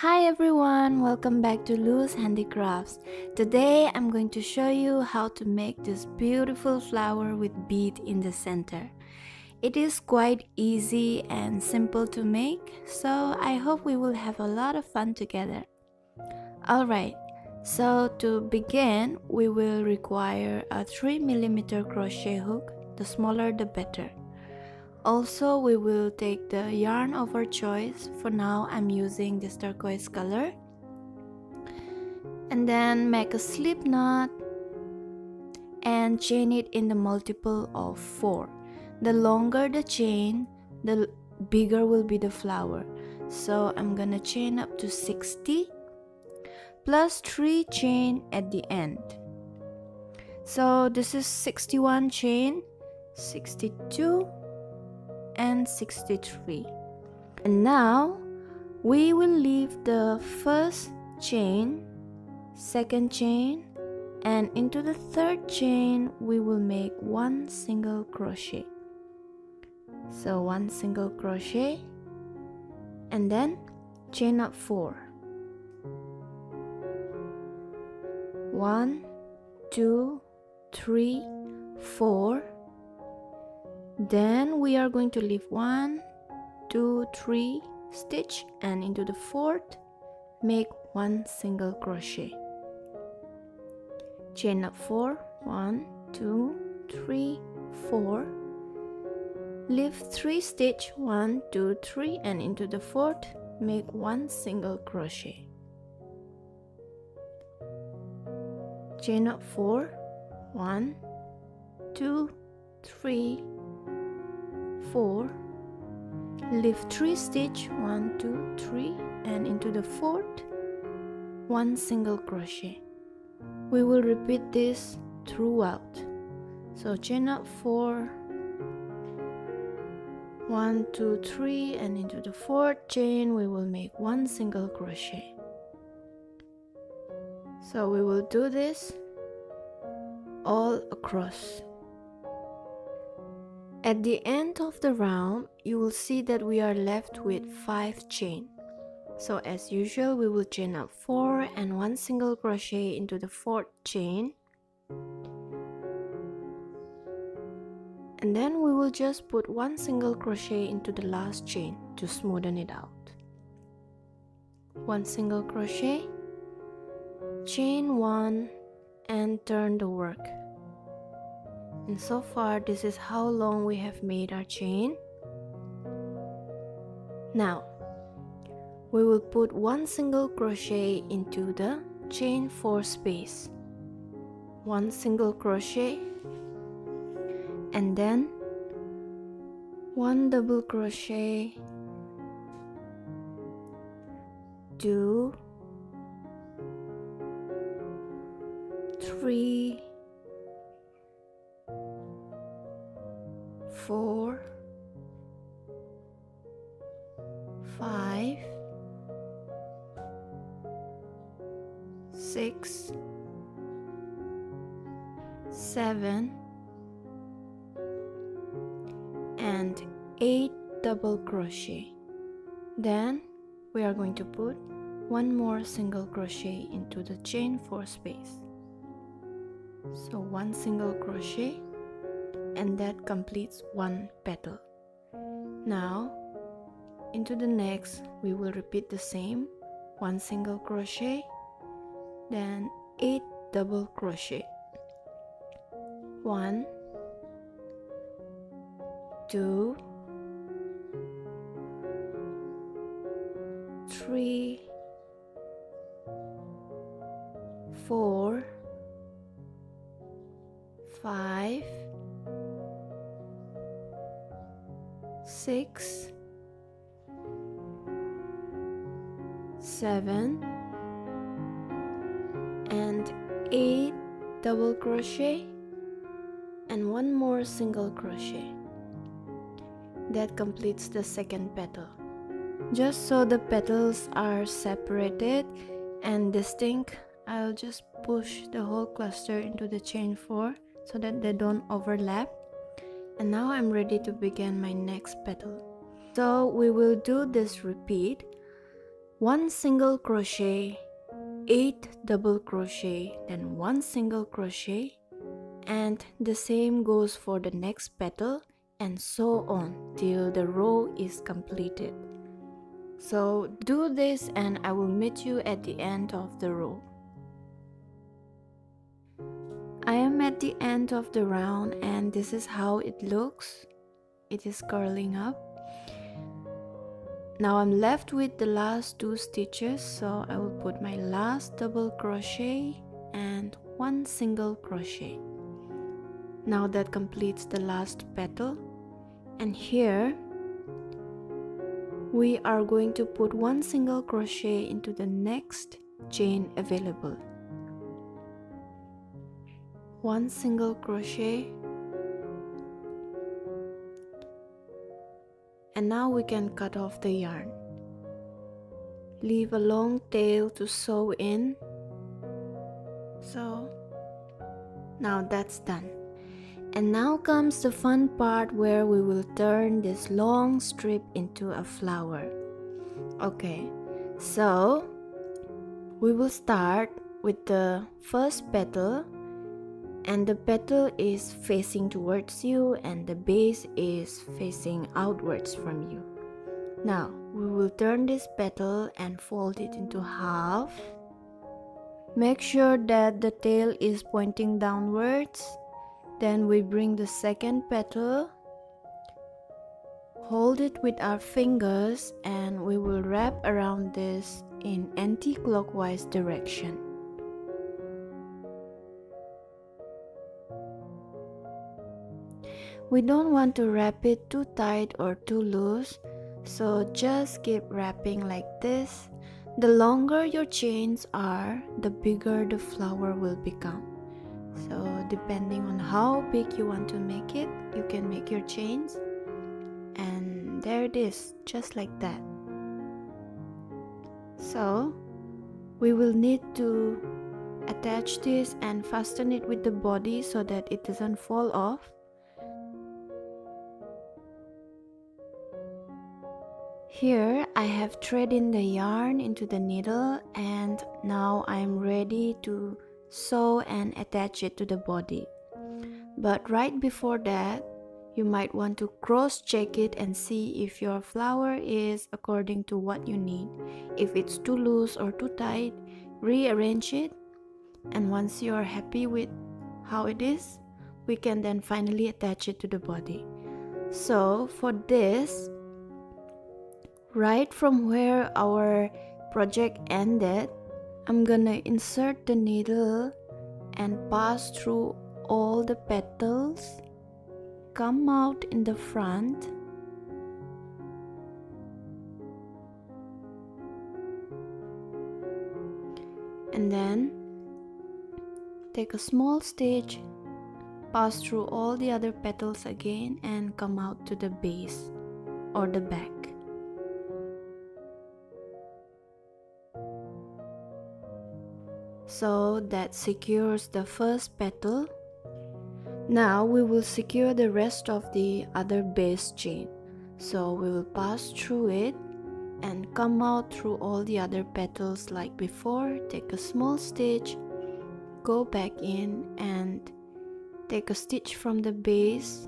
Hi everyone, welcome back to Lou's Handicrafts. Today I'm going to show you how to make this beautiful flower with bead in the center. It is quite easy and simple to make, so I hope we will have a lot of fun together. Alright, so to begin, we will require a 3mm crochet hook, the smaller the better. Also, we will take the yarn of our choice. For now, I'm using this turquoise color. And then make a slip knot and chain it in the multiple of 4. The longer the chain, the bigger will be the flower. So I'm gonna chain up to 60 plus 3 chain at the end. So this is 61 chain, 62 and 63. And now we will leave the first chain, second chain, and into the third chain we will make one single crochet. So one single crochet and then chain up 4. 1, 2, 3, 4. Then we are going to leave 1, 2, 3 stitch, and into the fourth make one single crochet. Chain up 4, 1, 2, 3, 4. Leave 3 stitch, 1, 2, 3, and into the fourth make one single crochet. Chain up 4, 1, 2, 3, 4. Leave 3 stitch, 1, 2, 3, and into the fourth one single crochet. We will repeat this throughout. So chain up 4, 1, 2, 3, and into the fourth chain we will make one single crochet. So we will do this all across. At the end of the round, you will see that we are left with 5 chain. So as usual, we will chain up 4 and one single crochet into the fourth chain. And then we will just put one single crochet into the last chain to smoothen it out. One single crochet, chain 1, and turn the work. And so far this is how long we have made our chain. Now we will put one single crochet into the chain 4 space, one single crochet, and then one double crochet, 2, 3, 4, 5, 6, 7, and 8 double crochet. Then we are going to put one more single crochet into the chain 4 space. So one single crochet, and that completes one petal. Now into the next we will repeat the same, one single crochet, then 8 double crochet. 1, 2, 3, 4, 5, 6, 7, and 8 double crochet and one more single crochet. That completes the second petal. Just so the petals are separated and distinct, I'll just push the whole cluster into the chain 4 so that they don't overlap. And now I'm ready to begin my next petal. So we will do this repeat 1 single crochet, 8 double crochet, then 1 single crochet, and the same goes for the next petal, and so on till the row is completed. So do this and I will meet you at the end of the row. I am at the end of the round and this is how it looks. It is curling up. Now I'm left with the last 2 stitches, so I will put my last double crochet and 1 single crochet. Now that completes the last petal, and here we are going to put 1 single crochet into the next chain available. 1 single crochet, and now we can cut off the yarn. Leave a long tail to sew in. So now that's done. And now comes the fun part where we will turn this long strip into a flower. Okay, so we will start with the first petal, and the petal is facing towards you and the base is facing outwards from you. Now we will turn this petal and fold it into half. Make sure that the tail is pointing downwards. Then we bring the second petal, hold it with our fingers, and we will wrap around this in anti-clockwise direction. We don't want to wrap it too tight or too loose, so just keep wrapping like this. The longer your chains are, the bigger the flower will become. So depending on how big you want to make it, you can make your chains. And there it is, just like that. So we will need to attach this and fasten it with the body so that it doesn't fall off. Here I have threaded in the yarn into the needle, and now I am ready to sew and attach it to the body. But right before that, you might want to cross check it and see if your flower is according to what you need. If it's too loose or too tight, rearrange it, and once you are happy with how it is, we can then finally attach it to the body. So for this, right from where our project ended, I'm gonna insert the needle and pass through all the petals, come out in the front, and then take a small stitch, pass through all the other petals again, and come out to the base or the back. So that secures the first petal. Now we will secure the rest of the other base chain. So we will pass through it and come out through all the other petals like before. Take a small stitch, go back in and take a stitch from the base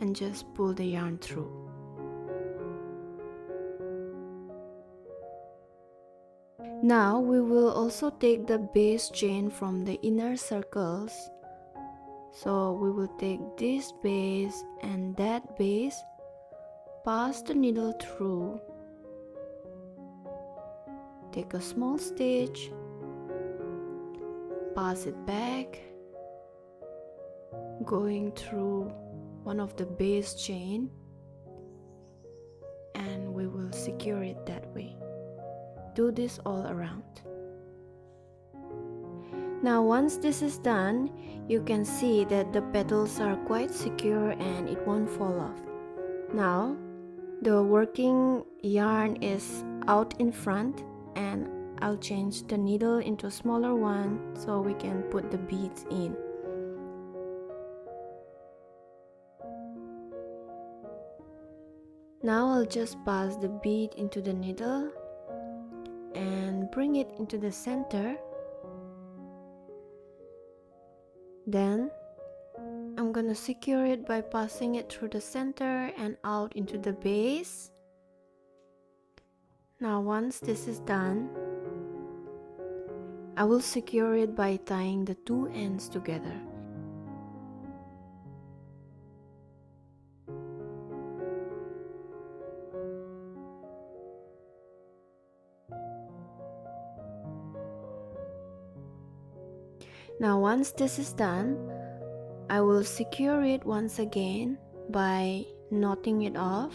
and just pull the yarn through. Now we will also take the base chain from the inner circles. So we will take this base and that base, pass the needle through, take a small stitch, pass it back, going through one of the base chain, and we will secure it that way. Do this all around. Now once this is done, you can see that the petals are quite secure and it won't fall off. Now the working yarn is out in front, and I'll change the needle into a smaller one so we can put the beads in. Now I'll just pass the bead into the needle and bring it into the center. Then I'm gonna secure it by passing it through the center and out into the base. Now once this is done, I will secure it by tying the two ends together. Now once this is done, I will secure it once again by knotting it off.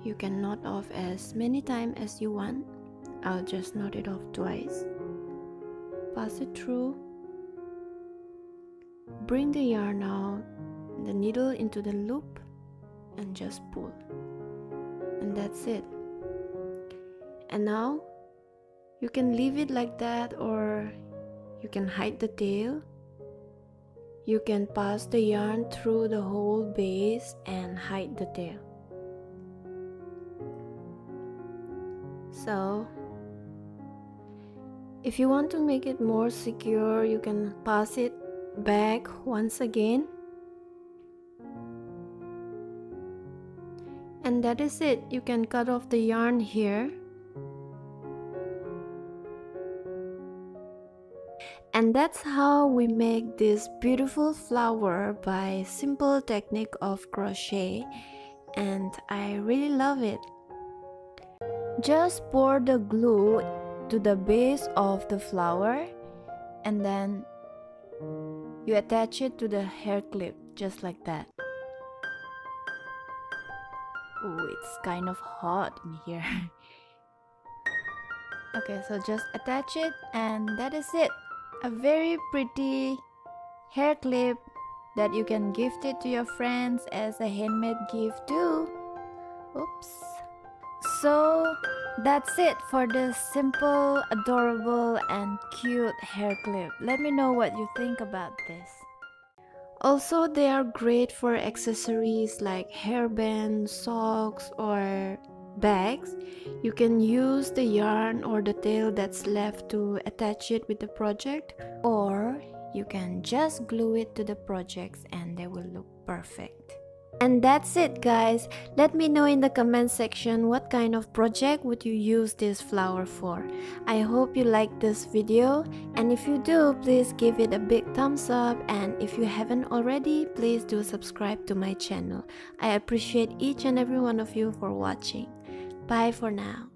You can knot off as many times as you want. I'll just knot it off twice. Pass it through. Bring the yarn out, the needle into the loop, and just pull. And that's it. And now you can leave it like that, or you can hide the tail. You can pass the yarn through the whole base and hide the tail. So if you want to make it more secure, you can pass it back once again. And that is it. You can cut off the yarn here. And that's how we make this beautiful flower by simple technique of crochet, and I really love it. Just pour the glue to the base of the flower and then you attach it to the hair clip just like that. Oh, it's kind of hot in here. Okay, so just attach it and that is it. A very pretty hair clip that you can gift it to your friends as a handmade gift too. Oops. So that's it for this simple, adorable and cute hair clip. Let me know what you think about this. Also, they are great for accessories like hairbands, socks or bags. You can use the yarn or the tail that's left to attach it with the project, or you can just glue it to the projects and they will look perfect. And that's it, guys. Let me know in the comment section what kind of project would you use this flower for. I hope you liked this video, and if you do, please give it a big thumbs up, and if you haven't already, please do subscribe to my channel. I appreciate each and every one of you for watching. Bye for now.